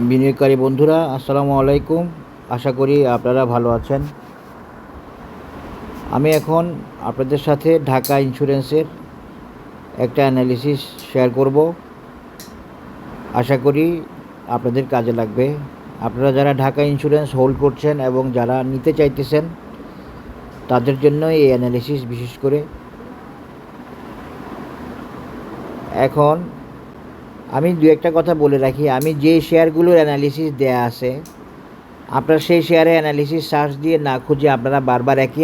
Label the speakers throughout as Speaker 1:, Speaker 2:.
Speaker 1: বিনিয়োগকারী বন্ধুরা, আসসালামু আলাইকুম। আশা করি আপনারা ভালো আছেন। আমি এখন আপনাদের সাথে ঢাকা ইন্স্যুরেন্সের একটা অ্যানালিসিস শেয়ার করব। আশা করি আপনাদের কাজে লাগবে। আপনারা যারা ঢাকা ইন্স্যুরেন্স হোল্ড করছেন এবং যারা নিতে চাইতেছেন তাদের জন্য এই অ্যানালিসিস বিশেষ করে। এখন আমি দু একটা কথা বলে রাখি, আমি যে শেয়ারগুলোর অ্যানালিসিস দেয়া আছে আপনারা সেই শেয়ারের অ্যানালিসিস সার্চ দিয়ে না খুঁজে আপনারা বারবার একই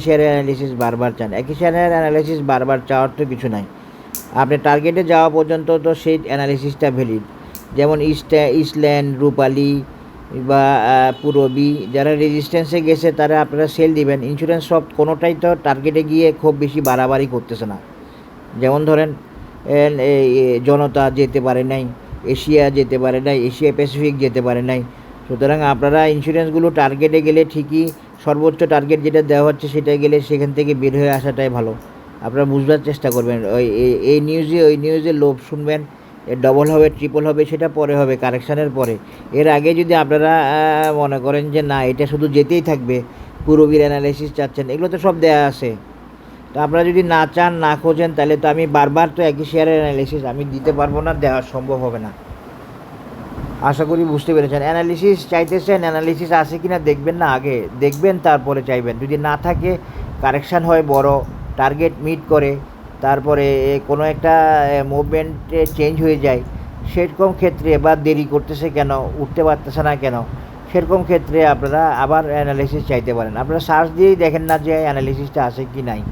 Speaker 1: শেয়ারের অ্যানালিসিস বারবার চান। একই শেয়ারের অ্যানালিসিস বারবার চাওয়ার তো কিছু নাই। আপনি টার্গেটে যাওয়া পর্যন্ত তো সেই অ্যানালিসিসটা ভ্যালিড। যেমন ইস্টল্যান্ড, রূপালী বা পূরবী, যারা রেজিস্ট্যান্সে গেছে তারা আপনারা সেল দিবেন। ইন্স্যুরেন্স সব কোনোটাই তো টার্গেটে গিয়ে খুব বেশি বাড়াবাড়ি করতেছে না। যেমন ধরেন জনতা যেতে পারে নাই, এশিয়া যেতে পারে নাই, এশিয়া প্যাসিফিক যেতে পারে নাই। সুতরাং আপনারা ইন্স্যুরেন্সগুলো টার্গেটে গেলে ঠিকই সর্বোচ্চ টার্গেট যেটা দেওয়া হচ্ছে সেটা গেলে সেখান থেকে বের হয়ে আসাটাই ভালো। আপনারা বুঝবার চেষ্টা করবেন। এই নিউজে ওই নিউজে লোভ শুনবেন, ডবল হবে ট্রিপল হবে সেটা পরে হবে, কারেকশানের পরে। এর আগে যদি আপনারা মনে করেন যে না এটা শুধু যেতেই থাকবে, পূরবীর অ্যানালাইসিস চাচ্ছেন, এগুলো তো সব দেয়া আছে। তো আপনারা যদি না চান, না খোঁজেন, তাহলে তো আমি বারবার তো একই শেয়ারের অ্যানালিসিস আমি দিতে পারবো না, দেওয়া সম্ভব হবে না। আশা করি বুঝতে পেরেছেন। অ্যানালিসিস চাইতেছেন, অ্যানালিসিস আছে কি না দেখবেন না, আগে দেখবেন তারপরে চাইবেন। যদি না থাকে, কারেকশান হয় বড়, টার্গেট মিট করে, তারপরে কোনো একটা মুভমেন্টে চেঞ্জ হয়ে যায়, সেরকম ক্ষেত্রে বা দেরি করতেছে কেন, উঠতে পারতেছে না কেন, সেরকম ক্ষেত্রে আপনারা আবার অ্যানালিসিস চাইতে পারেন। আপনারা সার্চ দিয়েই দেখেন না যে অ্যানালিসিসটা আছে কি নাই।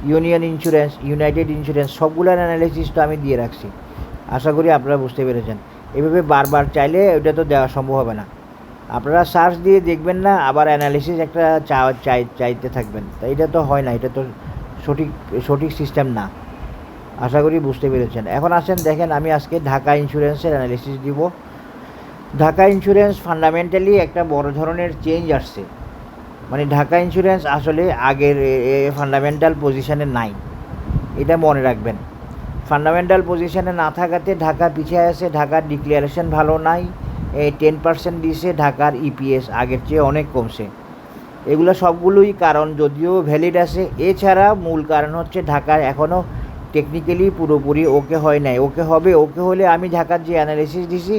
Speaker 1: ইউনিয়ন ইন্স্যুরেন্স, ইউনাইটেড ইন্স্যুরেন্স সবগুলোর অ্যানালিসিস তো আমি দিয়ে রাখছি। আশা করি আপনারা বুঝতে পেরেছেন। এভাবে বারবার চাইলে ওটা তো দেওয়া সম্ভব হবে না। আপনারা সার্চ দিয়ে দেখবেন না, আবার অ্যানালিসিস একটা চাইতে থাকবেন, তা এটা তো হয় না, এটা তো সঠিক সিস্টেম না। আশা করি বুঝতে পেরেছেন। এখন আসেন দেখেন, আমি আজকে ঢাকা ইন্স্যুরেন্সের অ্যানালিসিস দিব। ঢাকা ইন্স্যুরেন্স ফান্ডামেন্টালি একটা বড় ধরনের চেঞ্জ আসছে। মানে ঢাকা ইন্স্যুরেন্স আসলে আগের ফান্ডামেন্টাল পজিশনে নাই, এটা মনে রাখবেন। ফান্ডামেন্টাল পজিশনে না থাকাতে ঢাকা পিছিয়ে আছে। ঢাকার ডিক্লারেশন ভালো নাই, 10% দিয়েছে। ঢাকার ইপিএস আগের চেয়ে অনেক কমছে। এগুলো সবগুলোই কারণ যদিও ভ্যালিড আছে। এছাড়া মূল কারণ হচ্ছে ঢাকার এখনও টেকনিক্যালি পুরোপুরি ওকে হয় নাই। ওকে হবে, ওকে হলে আমি ঢাকার যে অ্যানালিসিস দিছি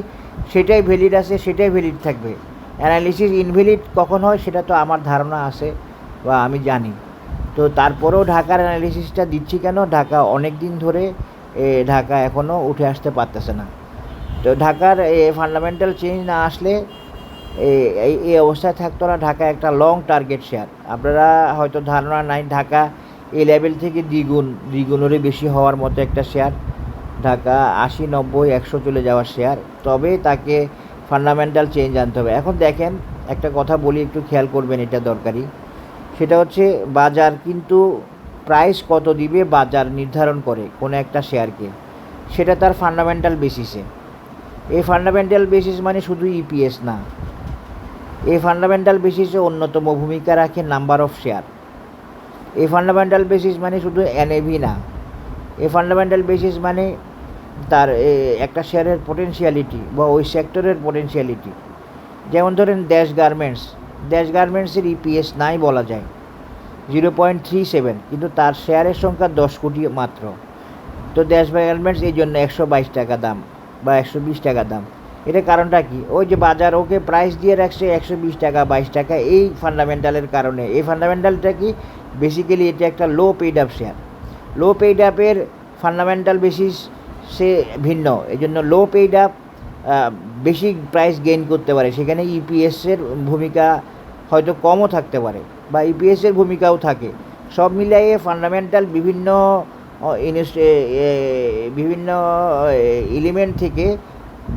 Speaker 1: সেটাই ভ্যালিড আছে, সেটাই ভ্যালিড থাকবে। অ্যানালিসিস ইনভ্যালিড কখন হয় সেটা তো আমার ধারণা আছে বা আমি জানি। তো তারপরেও ঢাকার অ্যানালিসিসটা দিচ্ছি কেন, ঢাকা অনেক দিন ধরে ঢাকা এখনও উঠে আসতে পারতেছে না। তো ঢাকার ফান্ডামেন্টাল চেঞ্জ না আসলে এই অবস্থায় থাকতো না। ঢাকা একটা লং টার্গেট শেয়ার। আপনারা হয়তো ধারণা নাই, ঢাকা এই লেভেল থেকে দ্বিগুণেরই বেশি হওয়ার মতো একটা শেয়ার। ঢাকা 80, 90, 100 চলে যাওয়ার শেয়ার। তবে তাকে ফান্ডামেন্টাল চেঞ্জ আনতে হবে। এখন দেখেন একটা কথা বলি, একটু খেয়াল করবেন, এটা দরকারি। সেটা হচ্ছে বাজার কিন্তু প্রাইস কত দিবে বাজার নির্ধারণ করে কোনো একটা শেয়ারকে, সেটা তার ফান্ডামেন্টাল বেসিসে। এই ফান্ডামেন্টাল বেসিস মানে শুধু ইপিএস না, এই ফান্ডামেন্টাল বেসিসে অন্যতম ভূমিকা রাখে নাম্বার অফ শেয়ার। এই ফান্ডামেন্টাল বেসিস মানে শুধু এনএভি না, এই ফান্ডামেন্টাল বেসিস মানে তার একটা শেয়ারের পোটেনশিয়ালিটি বা ওই সেক্টরের পোটেনশিয়ালিটি। যেমন ধরেন দেশ গার্মেন্টসের ইপিএস নাই বলা যায়, 0.37, কিন্তু তার শেয়ারের সংখ্যা 10 কোটি মাত্র। তো দেশ গার্মেন্টস এই জন্য 122 টাকা দাম বা 120 টাকা দাম। এটা কারণটা কি? ওই যে বাজার ওকে প্রাইস দিয়ে রাখছে 120 টাকা, 22 টাকা, এই ফান্ডামেন্টালের কারণে। এই ফান্ডামেন্টালটা কি? বেসিক্যালি এটা একটা লো পেইড আপ শেয়ার। লো পেইড আপের ফান্ডামেন্টাল বেসিস সে ভিন্ন। এই জন্য লো পেইড আপ বেশি প্রাইস গেইন করতে পারে, সেখানে ইপিএসের ভূমিকা হয়তো কমও থাকতে পারে বা ইপিএসের ভূমিকাও থাকে। সব মিলিয়ে ফান্ডামেন্টাল বিভিন্ন এলিমেন্ট থেকে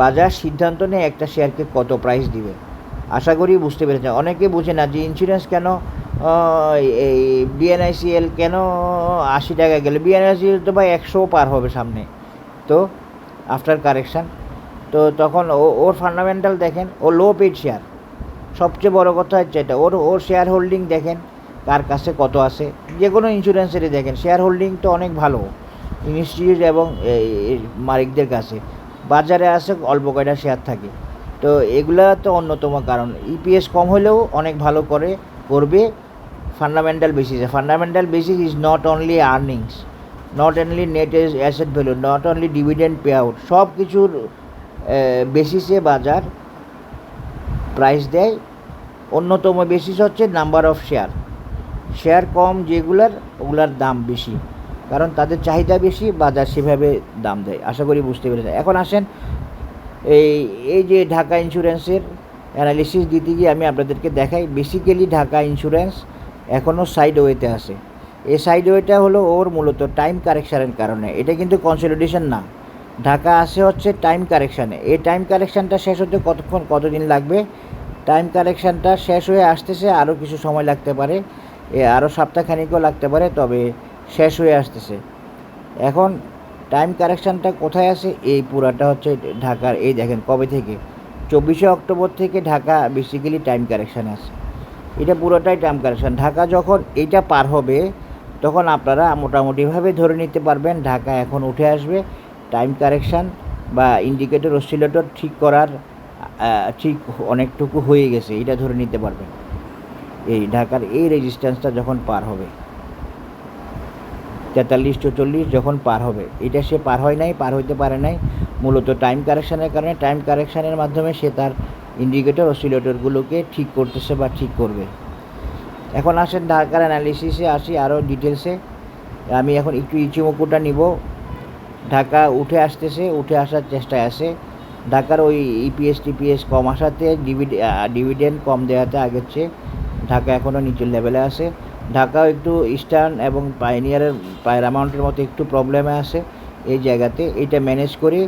Speaker 1: বাজার সিদ্ধান্ত নেয় একটা শেয়ারকে কত প্রাইস দিবে। আশা করি বুঝতে পেরেছেন। অনেকে বুঝে না যে ইন্স্যুরেন্স কেন, এই বিএনআইসিএল কেন 80 টাকা গেলে, বিএনআইসিএল তো ভাই 100 পার হবে সামনে, তো আফটার কারেকশান। তো তখন ওর ফান্ডামেন্টাল দেখেন, ও লো পেইড শেয়ার। সবচেয়ে বড় কথা হচ্ছে এটা, ওর শেয়ার হোল্ডিং দেখেন কার কাছে কত আছে। যে কোনো ইন্স্যুরেন্সেরই দেখেন শেয়ার হোল্ডিং তো অনেক ভালো ইনস্টিটিউট এবং মালিকদের কাছে। বাজারে আছে অল্প কয়টা শেয়ার থাকে। তো তো এগুলা তো অন্যতম কারণ। ইপিএস কম হলেও অনেক ভালো করবে ফান্ডামেন্টাল বেসিসে। Fundamental basis is not only earnings, not only net asset value, not only dividend pay out, সব কিছুর বেসিসে বাজার প্রাইস দেয়। অন্যতম বেসিস হচ্ছে নাম্বার অফ শেয়ার কম যেগুলার, ওগুলার দাম বেশি, কারণ তাদের চাহিদা বেশি, বাজার সেভাবে দাম দেয়। আশা করি বুঝতে পেরেছেন। এখন আসেন এই যে ঢাকা ইন্স্যুরেন্সের অ্যানালিসিস দিতে গিয়ে আমি আপনাদেরকে দেখাই। বেসিক্যালি ঢাকা ইন্স্যুরেন্স এখনও সাইডওয়েতে আছে। এই সাইডওয়েটা হলো ওর মূলত টাইম কারেকশানের কারণে। এটা কিন্তু কনসলিডেশন না, ঢাকা আসে হচ্ছে টাইম কারেকশানে। এই টাইম কারেকশানটা শেষ হতে কতদিন লাগবে? টাইম কারেকশানটা শেষ হয়ে আসতেছে, আরও কিছু সময় লাগতে পারে, আরও সপ্তাহখানিকও লাগতে পারে, তবে শেষ হয়ে আসতেছে। এখন টাইম কারেকশানটা কোথায় আছে? এই পুরাটা হচ্ছে ঢাকার, এই দেখেন কবে থেকে, 24শে অক্টোবর থেকে ঢাকা বেসিক্যালি টাইম কারেকশানে আছে। এটা পুরোটাই টাইম কারেকশান। ঢাকা যখন এইটা পার হবে তখন আপনারা মোটামুটিভাবে ধরে নিতে পারবেন ঢাকা এখন উঠে আসবে। টাইম কারেকশান বা ইন্ডিকেটর অসিলেটর ঠিক অনেকটুকু হয়ে গেছে, এটা ধরে নিতে পারবেন এই ঢাকার এই রেজিস্ট্যান্সটা যখন পার হবে, 43-44 যখন পার হবে। এটা সে পার হয় নাই, পার হইতে পারে নাই মূলত টাইম কারেকশানের কারণে। টাইম কারেকশানের মাধ্যমে সে তার ইন্ডিকেটর অসিলেটরগুলোকে ঠিক করতেছে বা ঠিক করবে। এখন আসেন ঢাকার অ্যানালিসিসে আসি আরও ডিটেলসে। আমি এখন একটু ইচিমুকুটা নিব। ঢাকা উঠে আসতেছে, উঠে আসার চেষ্টায় আছে। ঢাকার ওই টিপিএস কম আসাতে, ডিভিডেন্ড কম দেওয়াতে আগের চেয়ে ঢাকা এখনও নিচের লেভেলে আছে। ঢাকাও একটু ইস্টার্ন এবং পাইনিয়ারের প্যারামাউন্টের মতো একটু প্রবলেমে আছে এই জায়গাতে। এইটা ম্যানেজ করে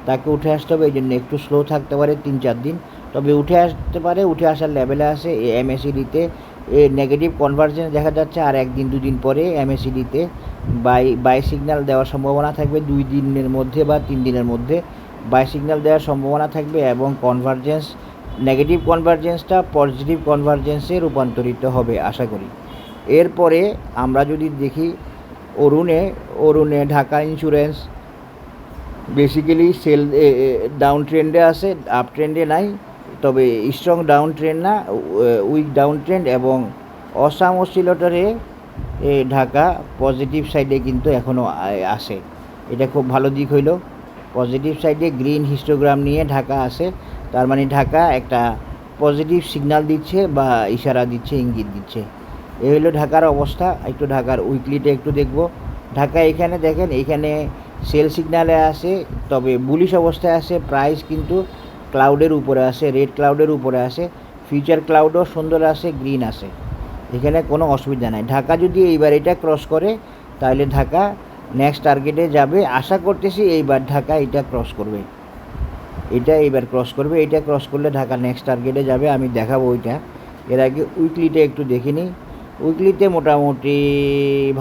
Speaker 1: তাকে উঠে আসতে হবে, এই জন্য একটু স্লো থাকতে পারে 3-4 দিন, তবে উঠে আসতে পারে, উঠে আসার লেভেলে আছে। এই এমএসিডিতে নেগেটিভ কনভার্জেন্স দেখা যাচ্ছে, আর 1-2 দিন পরে এমএসিডিতে বাই সিগন্যাল দেওয়ার সম্ভাবনা থাকবে। 2 দিনের মধ্যে বা 3 দিনের মধ্যে বাই সিগন্যাল দেওয়ার সম্ভাবনা থাকবে, এবং কনভার্জেন্স, নেগেটিভ কনভার্জেন্সটা পজিটিভ কনভার্জেন্সে রূপান্তরিত হবে আশা করি। এরপরে আমরা যদি দেখি অরুণে ঢাকা ইন্স্যুরেন্স বেসিক্যালি ডাউন ট্রেন্ডে আছে, আপ ট্রেন্ডে নাই, তবে স্ট্রং ডাউন ট্রেন্ড না, উইক ডাউন ট্রেন্ড, এবং অসাম অসিলেটরে ঢাকা পজিটিভ সাইডে কিন্তু এখনও আসে। এটা খুব ভালো দিক হইল। পজিটিভ সাইডে গ্রিন হিস্টোগ্রাম নিয়ে ঢাকা আসে, তার মানে ঢাকা একটা পজিটিভ সিগন্যাল দিচ্ছে বা ইশারা দিচ্ছে, ইঙ্গিত দিচ্ছে। এই হলো ঢাকার অবস্থা। একটু ঢাকার উইকলিটা একটু দেখব। ঢাকা এখানে দেখেন, এখানে সেল সিগন্যালে আসে, তবে বুলিশ অবস্থায় আসে। প্রাইস কিন্তু ক্লাউডের উপরে আসে, রেড ক্লাউডের উপরে আসে। ফিউচার ক্লাউডও সুন্দর আসে, গ্রিন আসে, এখানে কোনো অসুবিধা নাই। ঢাকা যদি এইবার এটা ক্রস করে তাহলে ঢাকা নেক্সট টার্গেটে যাবে। আশা করতেছি এইবার ঢাকা এটা ক্রস করবে, এটা এইবার ক্রস করবে। এটা ক্রস করলে ঢাকা নেক্সট টার্গেটে যাবে, আমি দেখাবো ওইটা। এর আগে উইকলিটা একটু দেখিনি। উইকলিতে মোটামুটি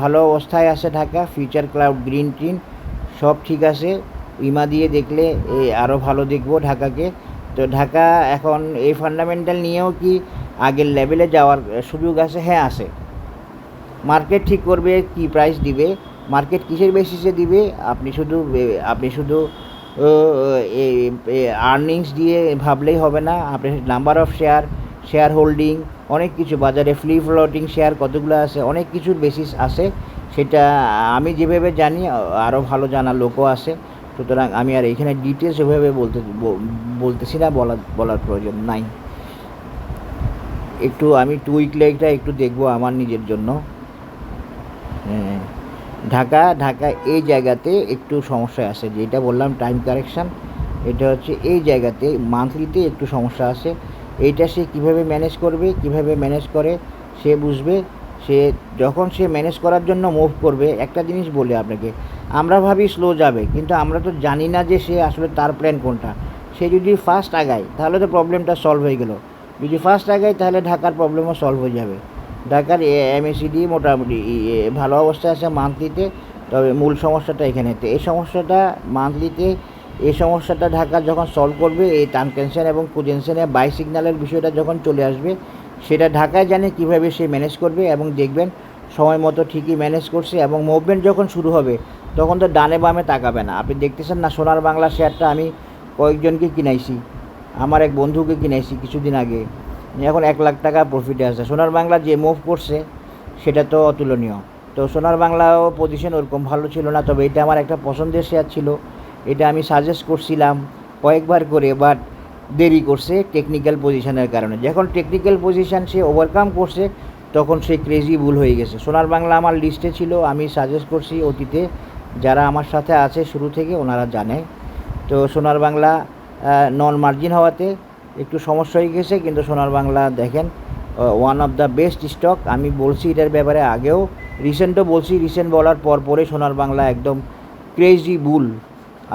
Speaker 1: ভালো অবস্থায় আছে Dhaka. Future cloud, green tin সব ঠিক আছে। ইমা দিয়ে দেখলে আরও ভালো দেখবো ঢাকাকে। তো ঢাকা এখন এই ফান্ডামেন্টাল নিয়েও কি আগের লেভেলে যাওয়ার সুযোগ আছে? হ্যাঁ আছে। মার্কেট ঠিক করবে কি প্রাইস দিবে, মার্কেট কিসের বেসিসে দিবে। আপনি শুধু আর্নিংস দিয়ে ভাবলেই হবে না। আপনি নাম্বার অফ শেয়ার হোল্ডিং, অনেক কিছু, বাজারে ফ্রি ফ্লোটিং শেয়ার কতগুলো আছে, অনেক কিছুর বেসিস আছে। সেটা আমি যেভাবে জানি, আরও ভালো জানার লোকও আছে। সুতরাং আমি আর এখানে ডিটেলস ওইভাবে বলতেছি না, বলার প্রয়োজন নাই। একটু আমি উইক লেগটা একটু দেখবো আমার নিজের জন্য। ঢাকা এই জায়গাতে একটু সমস্যা আছে, যেটা বললাম টাইম কারেকশান, এটা হচ্ছে এই জায়গাতে মান্থলিতে একটু সমস্যা আছে। এইটা সে কীভাবে ম্যানেজ করে সে বুঝবে। যখন সে ম্যানেজ করার জন্য মুভ করবে, একটা জিনিস বলি আপনাকে, আমরা ভাবি স্লো যাবে, কিন্তু আমরা তো জানি না যে সে আসলে তার প্ল্যান কোনটা। সে যদি ফার্স্ট আগায় তাহলে তো প্রবলেমটা সলভ হয়ে গেল, যদি ফার্স্ট আগায় তাহলে ঢাকার প্রবলেমও সলভ হয়ে যাবে। ঢাকার এমএসিডি মোটামুটি ভালো অবস্থায় আছে মান্থলিতে, তবে মূল সমস্যাটা এখানেতে। এই সমস্যাটা মান্থলিতে, এই সমস্যাটা ঢাকা যখন সলভ করবে, এই টানকেনশন এবং কুজেনশনে বাই সিগন্যালের বিষয়টা যখন চলে আসবে, সেটা ঢাকায় জানে কীভাবে সে ম্যানেজ করবে, এবং দেখবেন সময় মতো ঠিকই ম্যানেজ করছে। এবং মুভমেন্ট যখন শুরু হবে তখন তো ডানে বামে তাকাবে না। আপনি দেখতেছেন না, সোনার বাংলা শেয়ারটা আমি কয়েকজনকে কিনাইছি, আমার এক বন্ধুকে কিনেছি কিছুদিন আগে, এখন 1 লাখ টাকা প্রফিটে আছে। সোনার বাংলা যে মুভ করছে সেটা তো অতুলনীয়। তো সোনার বাংলাও পজিশন ওরকম ভালো ছিল না, তবে এটা আমার একটা পছন্দের শেয়ার ছিল। এটা আমি সাজেস্ট করছিলাম কয়েকবার করে, বাট দেরি করছে টেকনিক্যাল পজিশনের কারণে। যখন টেকনিক্যাল পজিশন সে ওভারকাম করছে তখন সে ক্রেজি বুল হয়ে গেছে। সোনার বাংলা আমার লিস্টে ছিল, আমি সাজেস্ট করছি অতীতে, যারা আমার সাথে আছে শুরু থেকে ওনারা জানে। তো সোনার বাংলা নন মার্জিন হওয়াতে একটু সমস্যা হয়ে গেছে, কিন্তু সোনার বাংলা দেখেন one of the best stock. আমি বলছি এটার ব্যাপারে আগেও, রিসেন্টও বলছি, রিসেন্ট বলার পরে সোনার বাংলা একদম ক্রেজি বুল।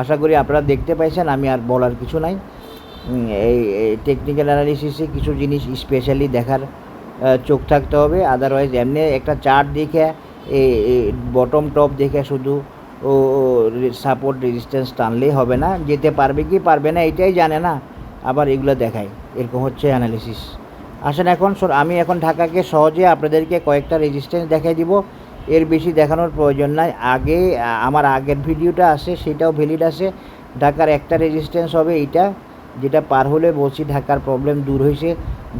Speaker 1: আশা করি আপনারা দেখতে পাইছেন, আমি আর বলার কিছু নাই। এই টেকনিক্যাল অ্যানালিসিসে কিছু জিনিস স্পেশালি দেখার চোখ থাকতে হবে, আদারওয়াইজ এমনি একটা চার্ট দেখে বটম টপ দেখে শুধু ও সাপোর্ট রেজিস্ট্যান্স টানলেই হবে না, যেতে পারবে কি পারবে না এটাই জানে না, আবার এগুলো দেখায়, এরকম হচ্ছে অ্যানালিসিস। আসেন এখন আমি এখন ঢাকাকে সহজে আপনাদেরকে কয়েকটা রেজিস্ট্যান্স দেখাই দিব, এর বেশি দেখানোর প্রয়োজন নাই। আগে আমার আগের ভিডিওটা আছে সেটাও ভ্যালিড আছে। ঢাকার একটা রেজিস্ট্যান্স হবে এইটা, যেটা পার হলে বলছি ঢাকার প্রবলেম দূর হয়েছে,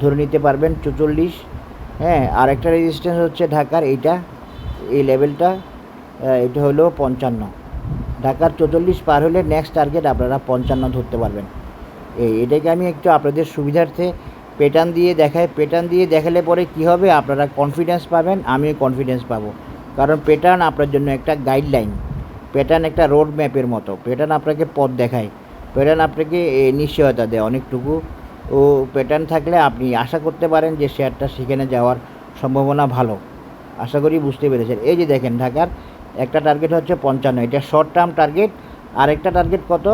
Speaker 1: ধরে নিতে পারবেন 44। হ্যাঁ, আর একটা রেজিস্ট্যান্স হচ্ছে ঢাকার এইটা, এই লেভেলটা, এটা হলো 55। ঢাকার 44 পার হলে নেক্সট টার্গেট আপনারা 55 ধরতে পারবেন। এটাকে আমি একটু আপনাদের সুবিধার্থে প্যাটার্ন দিয়ে দেখাই। প্যাটার্ন দিয়ে দেখালে পরে কি হবে, আপনারা কনফিডেন্স পাবেন, আমিও কনফিডেন্স পাবো। কারণ প্যাটার্ন আপনার জন্য একটা গাইডলাইন, প্যাটার্ন একটা রোড ম্যাপের মতো, প্যাটার্ন আপনাকে পথ দেখায়, প্যাটার্ন আপনাকে নিশ্চয়তা দেয় অনেকটুকু। ও প্যাটার্ন থাকলে আপনি আশা করতে পারেন যে শেয়ারটা সেখানে যাওয়ার সম্ভাবনা ভালো। আশা করি বুঝতে পেরেছেন। এই যে দেখেন ঢাকার একটা টার্গেট হচ্ছে 55, এটা শর্ট টার্ম টার্গেট। আরেকটা টার্গেট কত,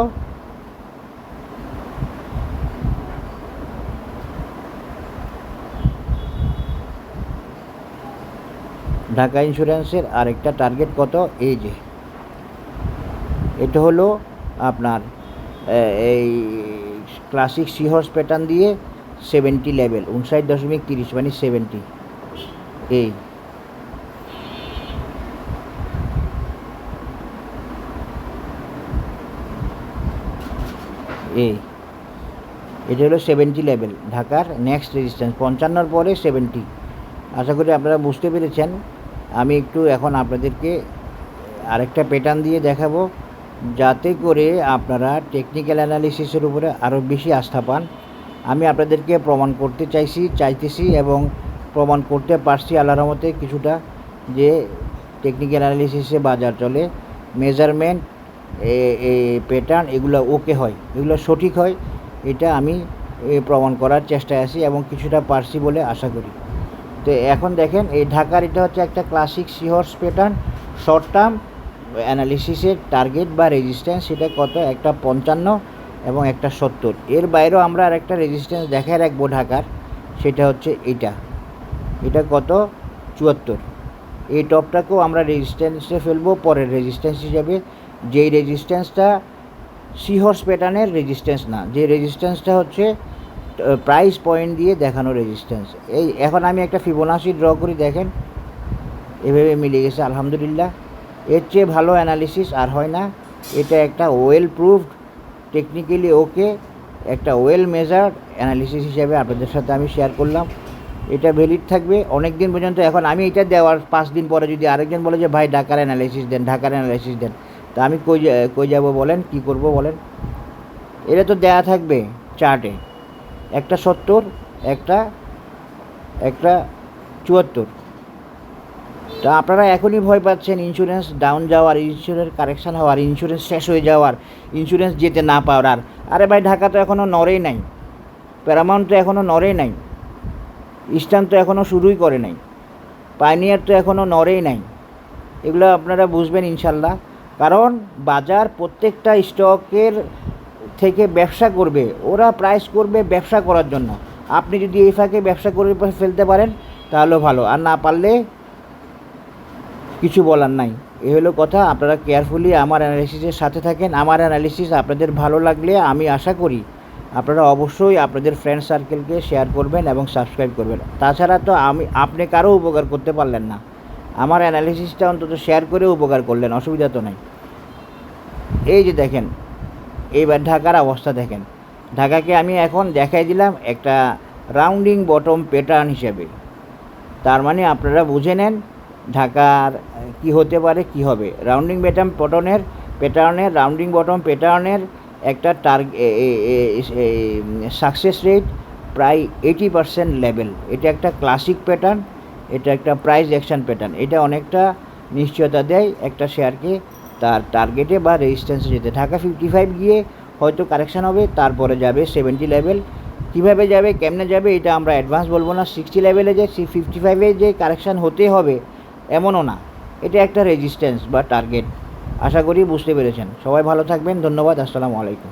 Speaker 1: ঢাকা ইন্স্যুরেন্সের আরেকটা টার্গেট কত, এই যে এটা হলো আপনার এই ক্লাসিক সিহর্স প্যাটার্ন দিয়ে 70 লেভেল, 59.30 মানে 70। এই এটা হলো 70 লেভেল, ঢাকার নেক্সট রেজিস্ট্যান্স 55 পরে 70। আশা করি আপনারা বুঝতে পেরেছেন। আমি একটু এখন আপনাদেরকে আরেকটা প্যাটার্ন দিয়ে দেখাবো, যাতে করে আপনারা টেকনিক্যাল অ্যানালিসিসের উপরে আরও বেশি আস্থা পান। আমি আপনাদেরকে প্রমাণ করতে চাইতেছি এবং প্রমাণ করতে পারছি আল্লাহর রহমতে কিছুটা, যে টেকনিক্যাল অ্যানালিসিসে বাজার চলে, মেজারমেন্ট, প্যাটার্ন এগুলো ওকে হয়, এগুলো সঠিক হয়, এটা আমি প্রমাণ করার চেষ্টায় আছি এবং কিছুটা পারছি বলে আশা করি। তো এখন দেখেন এই ঢাকার এটা হচ্ছে একটা classic seahorse pattern, short term অ্যানালিসিসের টার্গেট বা রেজিস্ট্যান্স সেটা কত, একটা 55 এবং একটা 70। এর বাইরেও আমরা আর একটা রেজিস্ট্যান্স দেখায় রাখবো ঢাকার, সেটা হচ্ছে এটা কত, 74। এই টপটাকেও আমরা রেজিস্ট্যান্সে ফেলবো পরের রেজিস্ট্যান্স হিসাবে, যেই রেজিস্ট্যান্সটা সিহর্স প্যাটার্নের রেজিস্ট্যান্স না, যে রেজিস্ট্যান্সটা হচ্ছে প্রাইস পয়েন্ট দিয়ে দেখানো রেজিস্ট্যান্স। এই এখন আমি একটা ফিবোনাচি ড্র করি, দেখেন এভাবে মিলে গেছে আলহামদুলিল্লাহ। এর চেয়ে ভালো অ্যানালিসিস আর হয় না। এটা একটা ওয়েল প্রুভড, টেকনিক্যালি ওকে, একটা ওয়েল মেজার্ড অ্যানালিসিস হিসেবে আপনাদের সাথে আমি শেয়ার করলাম। এটা ভ্যালিড থাকবে অনেক দিন পর্যন্ত। এখন আমি এটা দেওয়ার 5 দিন পরে যদি আরেকজন বলে যে ভাই ঢাকার অ্যানালিসিস দেন, তা আমি কই যাব বলেন, কি করব বলেন? এটা তো দেয়া থাকবে চার্টে, একটা 70, একটা 74। তা আপনারা এখনই ভয় পাচ্ছেন ইন্স্যুরেন্স ডাউন যাওয়ার, ইন্স্যুরেন্স কারেকশান হওয়ার, ইন্স্যুরেন্স শেষ হয়ে যাওয়ার, ইন্স্যুরেন্স যেতে না পাওয়ার। আরে ভাই ঢাকা তো এখনও নড়েই নাই, প্যারামাউন্ট তো এখনও নড়েই নাই, ইস্টার্ন তো এখনও শুরুই করে নাই, পাইনিয়ার তো এখনও নড়েই নাই। এগুলো আপনারা বুঝবেন ইনশাল্লাহ, কারণ বাজার প্রত্যেকটা স্টকের থেকে ব্যবসা করবে, ওরা প্রাইস করবে ব্যবসা করার জন্য। আপনি যদি এই ফাঁকে ব্যবসা করে ফেলতে পারেন তাহলে ভালো, আর না পারলে কিছু বলার নাই। এ হলো কথা। আপনারা কেয়ারফুলি আমার অ্যানালিসিসের সাথে থাকেন। আমার অ্যানালিসিস আপনাদের ভালো লাগলে আমি আশা করি আপনারা অবশ্যই আপনাদের ফ্রেন্ড সার্কেলকে শেয়ার করবেন এবং সাবস্ক্রাইব করবেন। তাছাড়া তো আপনি কারো উপকার করতে পারলেন না, আমার অ্যানালিসিসটা অন্তত শেয়ার করে উপকার করলেন, অসুবিধা তো নাই। এই যে দেখেন এইবার ঢাকার অবস্থা দেখেন, ঢাকাকে আমি এখন দেখাই দিলাম একটা রাউন্ডিং বটম প্যাটার্ন হিসেবে। তার মানে আপনারা বুঝে নেন ঢাকার কি হতে পারে, কি হবে। রাউন্ডিং বটম প্যাটার্নের রাউন্ডিং বটম প্যাটার্নের একটা সাকসেস রেট প্রায় 80% লেভেল। এটা একটা ক্লাসিক প্যাটার্ন, এটা একটা প্রাইস অ্যাকশন প্যাটার্ন। এটা অনেকটা নিশ্চয়তা দেয় একটা শেয়ারকে তার টার্গেটে বা রেজিস্ট্যান্সে যেতে। ঢাকা 55 গিয়ে হয়তো কারেকশান হবে, তারপরে যাবে 70 লেভেল। কীভাবে যাবে, কেমনে যাবে, এটা আমরা অ্যাডভান্স বলবো না। 60 লেভেলে যে 55-এ যে কারেকশান হতে হবে এমনও না, এটা একটা রেজিস্ট্যান্স বা টার্গেট। আশা করি বুঝতে পেরেছেন। সবাই ভালো থাকবেন, ধন্যবাদ, আসসালামু আলাইকুম।